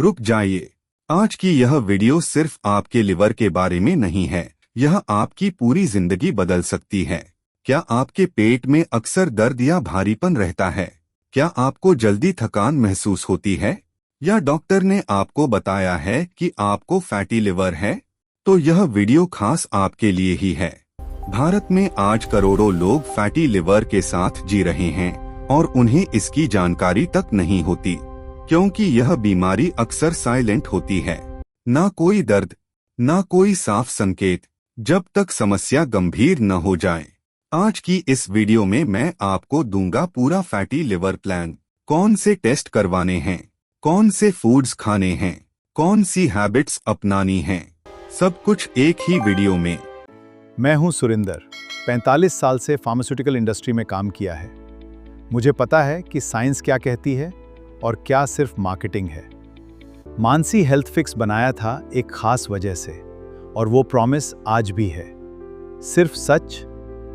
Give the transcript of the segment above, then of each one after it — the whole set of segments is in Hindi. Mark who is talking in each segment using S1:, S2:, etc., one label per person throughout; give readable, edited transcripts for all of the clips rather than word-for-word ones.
S1: रुक जाइए। आज की यह वीडियो सिर्फ आपके लिवर के बारे में नहीं है, यह आपकी पूरी जिंदगी बदल सकती है। क्या आपके पेट में अक्सर दर्द या भारीपन रहता है? क्या आपको जल्दी थकान महसूस होती है? या डॉक्टर ने आपको बताया है कि आपको फैटी लिवर है? तो यह वीडियो खास आपके लिए ही है। भारत में आज करोड़ों लोग फैटी लिवर के साथ जी रहे हैं और उन्हें इसकी जानकारी तक नहीं होती, क्योंकि यह बीमारी अक्सर साइलेंट होती है। ना कोई दर्द, ना कोई साफ संकेत, जब तक समस्या गंभीर न हो जाए। आज की इस वीडियो में मैं आपको दूंगा पूरा फैटी लिवर प्लान। कौन से टेस्ट करवाने हैं, कौन से फूड्स खाने हैं, कौन सी हैबिट्स अपनानी हैं, सब कुछ एक ही वीडियो में।
S2: मैं हूं सुरिंदर, 45 साल से फार्मास्यूटिकल इंडस्ट्री में काम किया है। मुझे पता है कि साइंस क्या कहती है और क्या सिर्फ मार्केटिंग है। मानसी हेल्थ फिक्स बनाया था एक खास वजह से, और वो प्रॉमिस आज भी है। सिर्फ सच,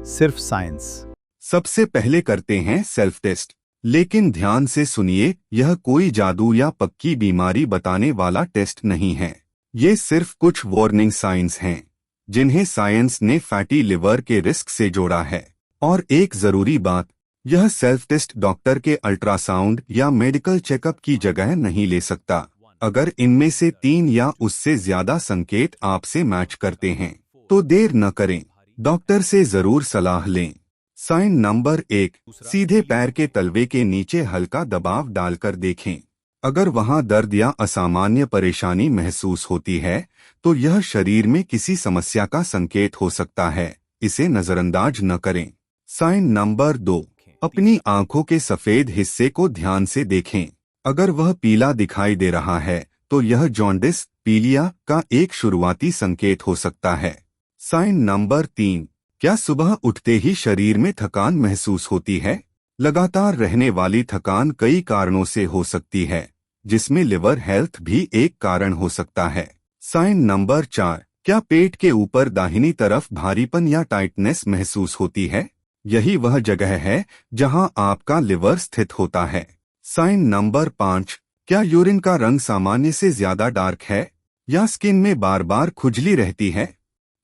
S2: सिर्फ साइंस।
S1: सबसे पहले करते हैं सेल्फ टेस्ट। लेकिन ध्यान से सुनिए, यह कोई जादू या पक्की बीमारी बताने वाला टेस्ट नहीं है। ये सिर्फ कुछ वार्निंग साइंस हैं जिन्हें साइंस ने फैटी लिवर के रिस्क से जोड़ा है। और एक जरूरी बात, यह सेल्फ टेस्ट डॉक्टर के अल्ट्रासाउंड या मेडिकल चेकअप की जगह नहीं ले सकता। अगर इनमें से 3 या उससे ज्यादा संकेत आपसे मैच करते हैं तो देर न करें, डॉक्टर से जरूर सलाह लें। साइन नंबर 1, सीधे पैर के तलवे के नीचे हल्का दबाव डालकर देखें। अगर वहां दर्द या असामान्य परेशानी महसूस होती है तो यह शरीर में किसी समस्या का संकेत हो सकता है, इसे नजरअंदाज न करें। साइन नंबर 2, अपनी आंखों के सफेद हिस्से को ध्यान से देखें। अगर वह पीला दिखाई दे रहा है तो यह जॉन्डिस, पीलिया का एक शुरुआती संकेत हो सकता है। साइन नंबर 3, क्या सुबह उठते ही शरीर में थकान महसूस होती है? लगातार रहने वाली थकान कई कारणों से हो सकती है, जिसमें लिवर हेल्थ भी एक कारण हो सकता है। साइन नंबर 4, क्या पेट के ऊपर दाहिनी तरफ भारीपन या टाइटनेस महसूस होती है? यही वह जगह है जहां आपका लिवर स्थित होता है। साइन नंबर 5, क्या यूरिन का रंग सामान्य से ज्यादा डार्क है या स्किन में बार बार खुजली रहती है?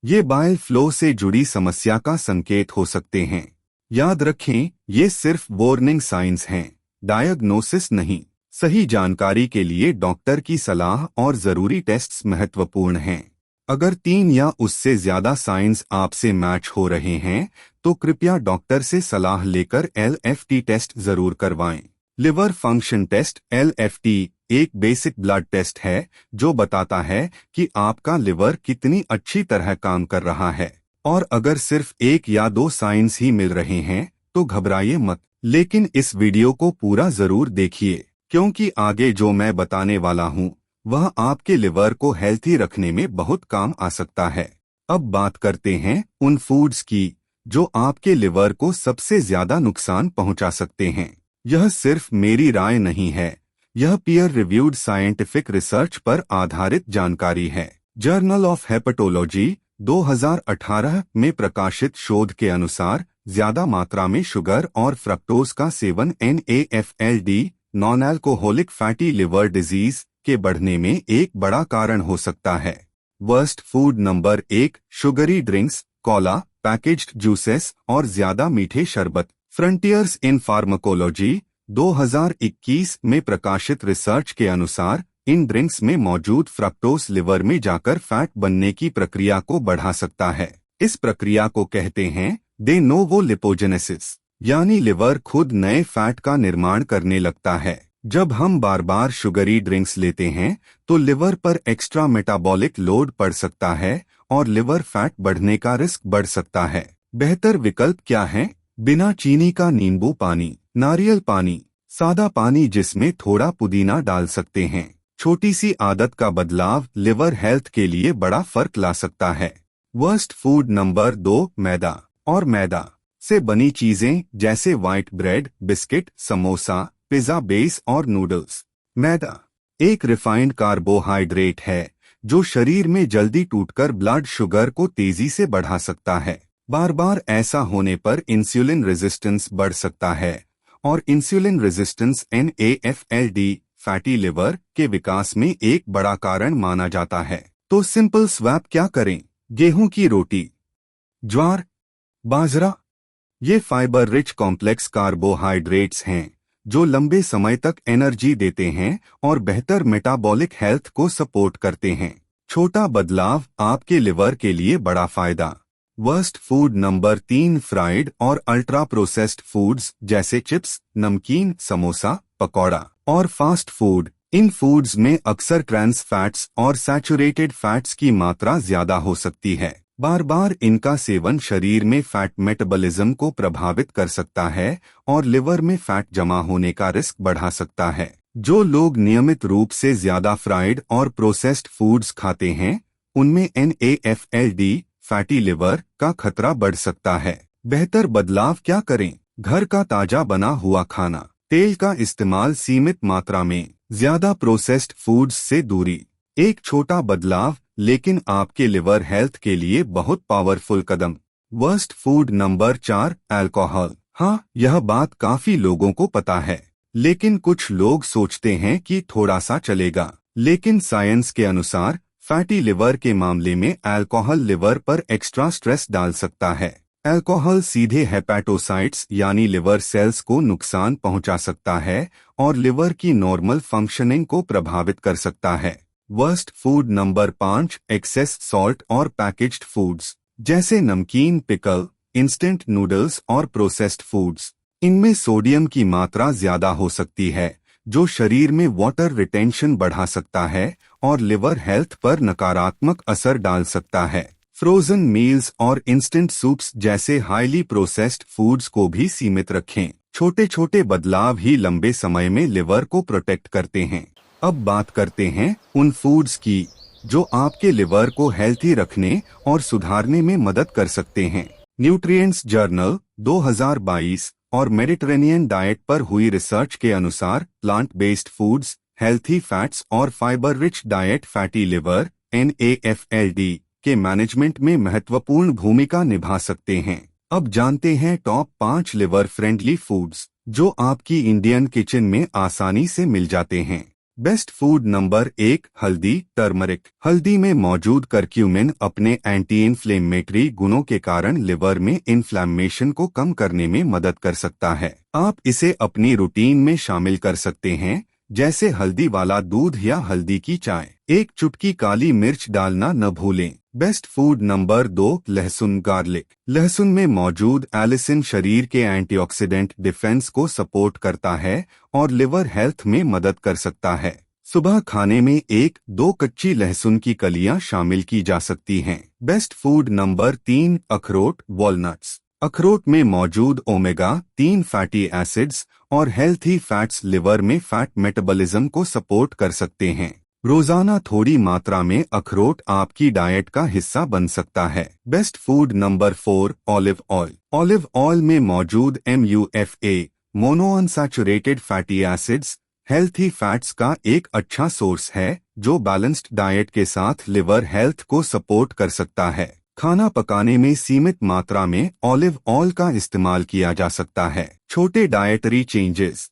S1: ये बाइल फ्लो से जुड़ी समस्या का संकेत हो सकते हैं। याद रखें, ये सिर्फ वार्निंग साइंस हैं, डायग्नोसिस नहीं। सही जानकारी के लिए डॉक्टर की सलाह और जरूरी टेस्ट्स महत्वपूर्ण हैं। अगर 3 या उससे ज्यादा साइंस आपसे मैच हो रहे हैं तो कृपया डॉक्टर से सलाह लेकर LFT टेस्ट जरूर करवाएं। लिवर फंक्शन टेस्ट LFT एक बेसिक ब्लड टेस्ट है जो बताता है कि आपका लिवर कितनी अच्छी तरह काम कर रहा है। और अगर सिर्फ 1 या 2 साइंस ही मिल रहे हैं तो घबराइए मत। लेकिन इस वीडियो को पूरा जरूर देखिए, क्योंकि आगे जो मैं बताने वाला हूँ वह आपके लिवर को हेल्थी रखने में बहुत काम आ सकता है। अब बात करते हैं उन फूड्स की जो आपके लिवर को सबसे ज्यादा नुकसान पहुंचा सकते हैं। यह सिर्फ मेरी राय नहीं है, यह पीयर रिव्यूड साइंटिफिक रिसर्च पर आधारित जानकारी है। जर्नल ऑफ हेपेटोलॉजी 2018 में प्रकाशित शोध के अनुसार ज्यादा मात्रा में शुगर और फ्रक्टोज का seven NAFLD non alcoholic fatty liver disease के बढ़ने में एक बड़ा कारण हो सकता है। Worst food number 1, sugary drinks, Cola, packaged juices और ज्यादा मीठे शरबत। फ्रंटियर्स इन फार्माकोलॉजी 2021 में प्रकाशित रिसर्च के अनुसार इन ड्रिंक्स में मौजूद फ्रक्टोज लिवर में जाकर फैट बनने की प्रक्रिया को बढ़ा सकता है। इस प्रक्रिया को कहते हैं दे नोवो लिपोजेनेसिस, यानी लिवर खुद नए फैट का निर्माण करने लगता है। जब हम बार बार शुगरी ड्रिंक्स लेते हैं तो लिवर पर एक्स्ट्रा मेटाबॉलिक लोड पड़ सकता है और लिवर फैट बढ़ने का रिस्क बढ़ सकता है। बेहतर विकल्प क्या है? बिना चीनी का नींबू पानी, नारियल पानी, सादा पानी जिसमें थोड़ा पुदीना डाल सकते हैं। छोटी सी आदत का बदलाव लिवर हेल्थ के लिए बड़ा फर्क ला सकता है। वर्स्ट फूड नंबर 2, मैदा और मैदा से बनी चीजें जैसे white bread, biscuit, samosa, pizza base और नूडल्स। मैदा एक रिफाइंड कार्बोहाइड्रेट है जो शरीर में जल्दी टूटकर ब्लड शुगर को तेजी से बढ़ा सकता है। बार बार ऐसा होने पर इंसुलिन रेजिस्टेंस बढ़ सकता है और insulin resistance NAFLD fatty liver के विकास में एक बड़ा कारण माना जाता है। तो सिंपल स्वैप क्या करें? गेहूं की रोटी, ज्वार, बाजरा, ये फाइबर रिच कॉम्प्लेक्स कार्बोहाइड्रेट्स हैं जो लंबे समय तक एनर्जी देते हैं और बेहतर मेटाबॉलिक हेल्थ को सपोर्ट करते हैं। छोटा बदलाव आपके लिवर के लिए बड़ा फायदा। वर्स्ट फूड नंबर 3, फ्राइड और अल्ट्रा प्रोसेस्ड फूड्स जैसे चिप्स, नमकीन, समोसा, पकौड़ा और फास्ट फूड। इन फूड्स में अक्सर ट्रांस फैट्स और सैचुरेटेड फैट्स की मात्रा ज्यादा हो सकती है। बार बार इनका सेवन शरीर में फैट मेटाबॉलिज्म को प्रभावित कर सकता है और लिवर में फैट जमा होने का रिस्क बढ़ा सकता है। जो लोग नियमित रूप से ज्यादा फ्राइड और प्रोसेस्ड फूड्स खाते हैं उनमें NAFLD फैटी लिवर का खतरा बढ़ सकता है। बेहतर बदलाव क्या करें? घर का ताजा बना हुआ खाना, तेल का इस्तेमाल सीमित मात्रा में, ज्यादा प्रोसेस्ड फूड्स से दूरी। एक छोटा बदलाव लेकिन आपके लिवर हेल्थ के लिए बहुत पावरफुल कदम। Worst food number 4, alcohol. हाँ, यह बात काफी लोगों को पता है, लेकिन कुछ लोग सोचते हैं कि थोड़ा सा चलेगा। लेकिन साइंस के अनुसार फैटी लिवर के मामले में अल्कोहल लिवर पर एक्स्ट्रा स्ट्रेस डाल सकता है। अल्कोहल सीधे हेपेटोसाइट्स यानी लिवर सेल्स को नुकसान पहुंचा सकता है और लिवर की नॉर्मल फंक्शनिंग को प्रभावित कर सकता है। Worst food number 5, excess salt और पैकेज्ड फूड्स जैसे नमकीन, पिकल, इंस्टेंट नूडल्स और प्रोसेस्ड फूड्स। इनमें सोडियम की मात्रा ज्यादा हो सकती है जो शरीर में वाटर रिटेंशन बढ़ा सकता है और लिवर हेल्थ पर नकारात्मक असर डाल सकता है। फ्रोजन मील्स और इंस्टेंट सूप्स जैसे हाईली प्रोसेस्ड फूड्स को भी सीमित रखें। छोटे छोटे बदलाव ही लंबे समय में लिवर को प्रोटेक्ट करते हैं। अब बात करते हैं उन फूड्स की जो आपके लिवर को हेल्थी रखने और सुधारने में मदद कर सकते हैं। न्यूट्रिएंट्स जर्नल 2022 और मेडिटेरेनियन डाइट पर हुई रिसर्च के अनुसार plant based foods, healthy fats और fibre rich diet fatty liver NAFLD के मैनेजमेंट में महत्वपूर्ण भूमिका निभा सकते हैं। अब जानते हैं टॉप 5 लिवर फ्रेंडली फूड्स जो आपकी इंडियन किचन में आसानी से मिल जाते हैं। बेस्ट फूड नंबर 1, हल्दी, टर्मरिक। हल्दी में मौजूद करक्यूमिन अपने एंटी इन्फ्लेमेटरी गुणों के कारण लिवर में इन्फ्लेमेशन को कम करने में मदद कर सकता है। आप इसे अपनी रूटीन में शामिल कर सकते हैं, जैसे हल्दी वाला दूध या हल्दी की चाय। एक चुटकी काली मिर्च डालना न भूलें। बेस्ट फूड नंबर 2, लहसुन, गार्लिक। लहसुन में मौजूद एलिसिन शरीर के एंटीऑक्सीडेंट डिफेंस को सपोर्ट करता है और लिवर हेल्थ में मदद कर सकता है। सुबह खाने में 1-2 कच्ची लहसुन की कलियां शामिल की जा सकती हैं। बेस्ट फूड नंबर 3, अखरोट, वॉलनट्स। अखरोट में मौजूद ओमेगा-3 फैटी एसिड्स और हेल्थी फैट्स लिवर में फैट मेटाबॉलिज्म को सपोर्ट कर सकते हैं। रोजाना थोड़ी मात्रा में अखरोट आपकी डाइट का हिस्सा बन सकता है। Best food number 4, olive oil. Olive oil में मौजूद MUFA monounsaturated fatty acids healthy fats का एक अच्छा सोर्स है जो बैलेंस्ड डाइट के साथ लिवर हेल्थ को सपोर्ट कर सकता है। खाना पकाने में सीमित मात्रा में ऑलिव ऑयल का इस्तेमाल किया जा सकता है। छोटे डाइटरी चेंजेस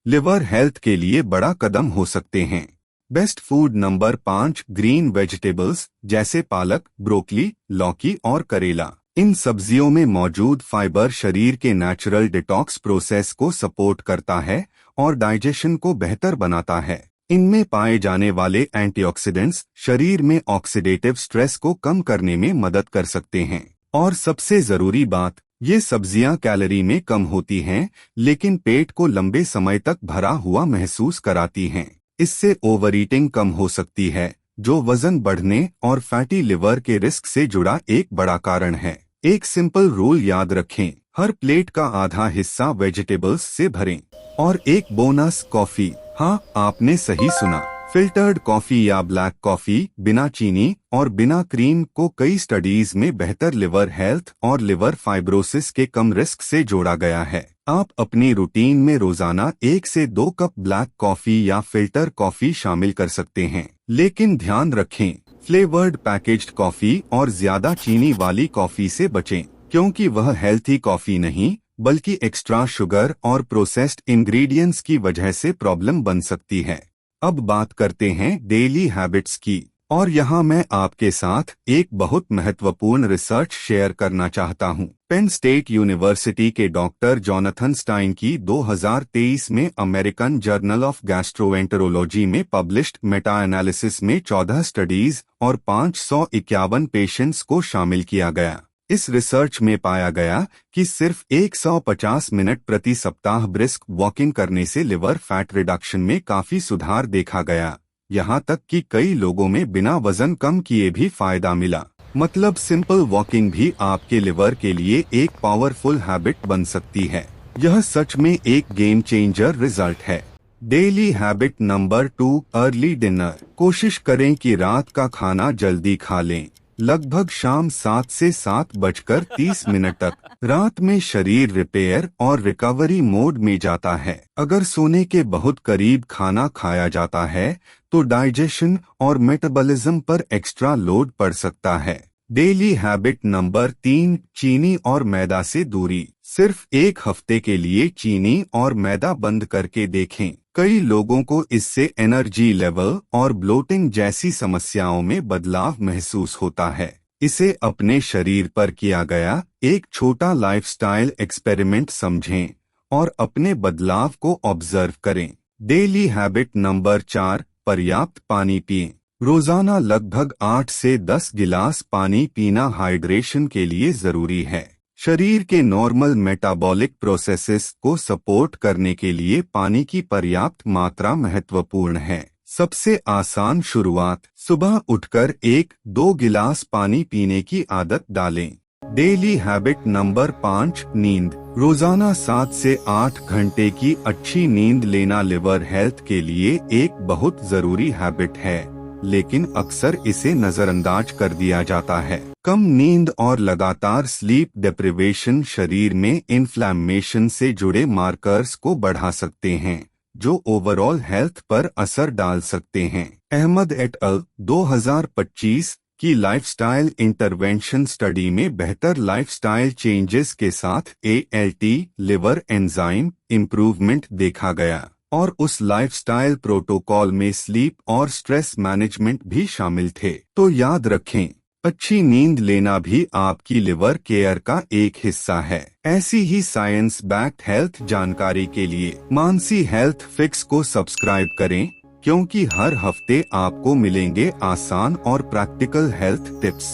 S1: लिवर हेल्थ के लिए बड़ा कदम हो सकते हैं। Best food number 5, green vegetables जैसे पालक, ब्रोकली, लौकी और करेला। इन सब्जियों में मौजूद फाइबर शरीर के नेचुरल डिटॉक्स प्रोसेस को सपोर्ट करता है और डाइजेशन को बेहतर बनाता है। इनमें पाए जाने वाले एंटीऑक्सीडेंट्स शरीर में ऑक्सीडेटिव स्ट्रेस को कम करने में मदद कर सकते हैं। और सबसे जरूरी बात, ये सब्जियां कैलोरी में कम होती हैं, लेकिन पेट को लंबे समय तक भरा हुआ महसूस कराती हैं। इससे ओवर ईटिंग कम हो सकती है, जो वजन बढ़ने और फैटी लिवर के रिस्क से जुड़ा एक बड़ा कारण है। एक सिंपल रूल याद रखें, हर प्लेट का आधा हिस्सा वेजिटेबल्स से भरें। और एक बोनस, कॉफी। हाँ, आपने सही सुना, फिल्टर्ड कॉफी या ब्लैक कॉफी बिना चीनी और बिना क्रीम को कई स्टडीज में बेहतर लिवर हेल्थ और लिवर फाइब्रोसिस के कम रिस्क से जोड़ा गया है। आप अपनी रूटीन में रोजाना 1 से 2 कप ब्लैक कॉफी या फिल्टर कॉफी शामिल कर सकते हैं, लेकिन ध्यान रखें, फ्लेवर्ड पैकेज्ड कॉफी और ज्यादा चीनी वाली कॉफी से बचें, क्योंकि वह हेल्थी कॉफी नहीं बल्कि एक्स्ट्रा शुगर और प्रोसेस्ड इंग्रेडिएंट्स की वजह से प्रॉब्लम बन सकती है। अब बात करते हैं डेली हैबिट्स की, और यहाँ मैं आपके साथ एक बहुत महत्वपूर्ण रिसर्च शेयर करना चाहता हूँ। पेन स्टेट यूनिवर्सिटी के डॉक्टर जोनाथन स्टाइन की 2023 में अमेरिकन जर्नल ऑफ गैस्ट्रोएंटेरोलॉजी में पब्लिश्ड मेटा एनालिसिस में 14 स्टडीज और 551 पेशेंट्स को शामिल किया गया। इस रिसर्च में पाया गया कि सिर्फ 150 मिनट प्रति सप्ताह ब्रिस्क वॉकिंग करने से लिवर फैट रिडक्शन में काफी सुधार देखा गया। यहाँ तक कि कई लोगों में बिना वजन कम किए भी फायदा मिला। मतलब सिंपल वॉकिंग भी आपके लिवर के लिए एक पावरफुल हैबिट बन सकती है। यह सच में एक गेम चेंजर रिजल्ट है। Daily habit number 2, early dinner. कोशिश करें कि रात का खाना जल्दी खा लें, लगभग शाम 7 से 7:30 तक। रात में शरीर रिपेयर और रिकवरी मोड में जाता है। अगर सोने के बहुत करीब खाना खाया जाता है तो डाइजेशन और मेटाबॉलिज्म पर एक्स्ट्रा लोड पड़ सकता है। डेली हैबिट नंबर 3, चीनी और मैदा से दूरी। सिर्फ एक हफ्ते के लिए चीनी और मैदा बंद करके देखें। कई लोगों को इससे एनर्जी लेवल और ब्लोटिंग जैसी समस्याओं में बदलाव महसूस होता है। इसे अपने शरीर पर किया गया एक छोटा लाइफस्टाइल एक्सपेरिमेंट समझें और अपने बदलाव को ऑब्जर्व करें। डेली हैबिट नंबर 4, पर्याप्त पानी पिएं। रोजाना लगभग 8 से 10 गिलास पानी पीना हाइड्रेशन के लिए जरूरी है। शरीर के नॉर्मल मेटाबॉलिक प्रोसेसेस को सपोर्ट करने के लिए पानी की पर्याप्त मात्रा महत्वपूर्ण है। सबसे आसान शुरुआत, सुबह उठकर 1-2 गिलास पानी पीने की आदत डालें। डेली हैबिट नंबर 5, नींद। रोजाना 7 से 8 घंटे की अच्छी नींद लेना लिवर हेल्थ के लिए एक बहुत जरूरी हैबिट है, लेकिन अक्सर इसे नजरअंदाज कर दिया जाता है। कम नींद और लगातार स्लीप डिप्रिवेशन शरीर में इन्फ्लेमेशन से जुड़े मार्कर्स को बढ़ा सकते हैं, जो ओवरऑल हेल्थ पर असर डाल सकते हैं। अहमद एट अल 2025 की लाइफस्टाइल इंटरवेंशन स्टडी में बेहतर लाइफस्टाइल चेंजेस के साथ ALT लिवर एंजाइम इम्प्रूवमेंट देखा गया, और उस लाइफस्टाइल प्रोटोकॉल में स्लीप और स्ट्रेस मैनेजमेंट भी शामिल थे। तो याद रखें, अच्छी नींद लेना भी आपकी लिवर केयर का एक हिस्सा है। ऐसी ही साइंस बैक्ड हेल्थ जानकारी के लिए मानसी हेल्थ फिक्स को सब्सक्राइब करें, क्योंकि हर हफ्ते आपको मिलेंगे आसान और प्रैक्टिकल हेल्थ टिप्स।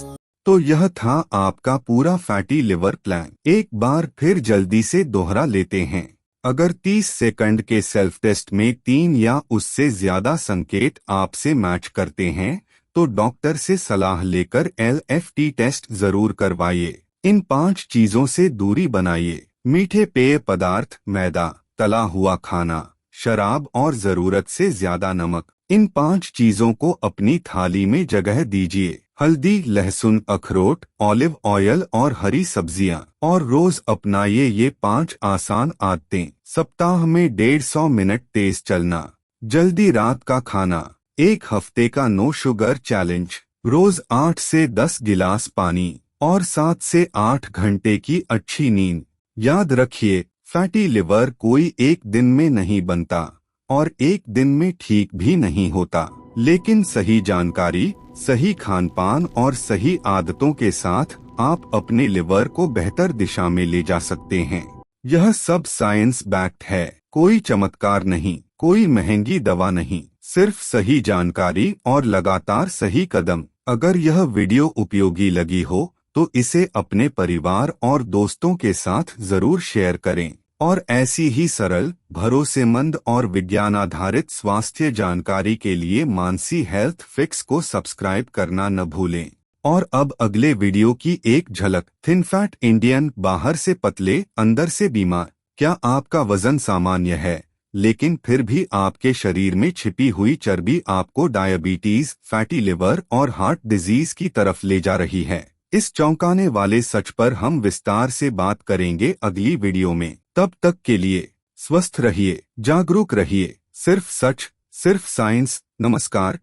S1: तो यह था आपका पूरा फैटी लिवर प्लान। एक बार फिर जल्दी से दोहरा लेते हैं। अगर 30 सेकंड के सेल्फ टेस्ट में 3 या उससे ज्यादा संकेत आपसे मैच करते हैं तो डॉक्टर से सलाह लेकर LFT टेस्ट जरूर करवाइए। इन 5 चीजों से दूरी बनाइए: मीठे पेय पदार्थ, मैदा, तला हुआ खाना, शराब और जरूरत से ज्यादा नमक। इन 5 चीजों को अपनी थाली में जगह दीजिए। हल्दी, लहसुन, अखरोट, ऑलिव ऑयल और हरी सब्जियां। और रोज अपनाइए ये 5 आसान आदतें। सप्ताह में 150 मिनट तेज चलना, जल्दी रात का खाना, एक हफ्ते का नो शुगर चैलेंज, रोज 8 से 10 गिलास पानी और 7 से 8 घंटे की अच्छी नींद। याद रखिए, फैटी लिवर कोई एक दिन में नहीं बनता और एक दिन में ठीक भी नहीं होता, लेकिन सही जानकारी, सही खानपान और सही आदतों के साथ आप अपने लिवर को बेहतर दिशा में ले जा सकते हैं। यह सब साइंस बैक्ड है, कोई चमत्कार नहीं, कोई महंगी दवा नहीं, सिर्फ सही जानकारी और लगातार सही कदम। अगर यह वीडियो उपयोगी लगी हो तो इसे अपने परिवार और दोस्तों के साथ जरूर शेयर करें, और ऐसी ही सरल, भरोसेमंद और विज्ञान आधारित स्वास्थ्य जानकारी के लिए मानसी हेल्थ फिक्स को सब्सक्राइब करना न भूलें। और अब अगले वीडियो की एक झलक। थिन फैट इंडियन, बाहर से पतले, अंदर से बीमार। क्या आपका वजन सामान्य है, लेकिन फिर भी आपके शरीर में छिपी हुई चर्बी आपको डायबिटीज, फैटी लिवर और हार्ट डिजीज की तरफ ले जा रही है? इस चौंकाने वाले सच पर हम विस्तार से बात करेंगे अगली वीडियो में। तब तक के लिए स्वस्थ रहिए, जागरूक रहिए। सिर्फ सच, सिर्फ साइंस। नमस्कार।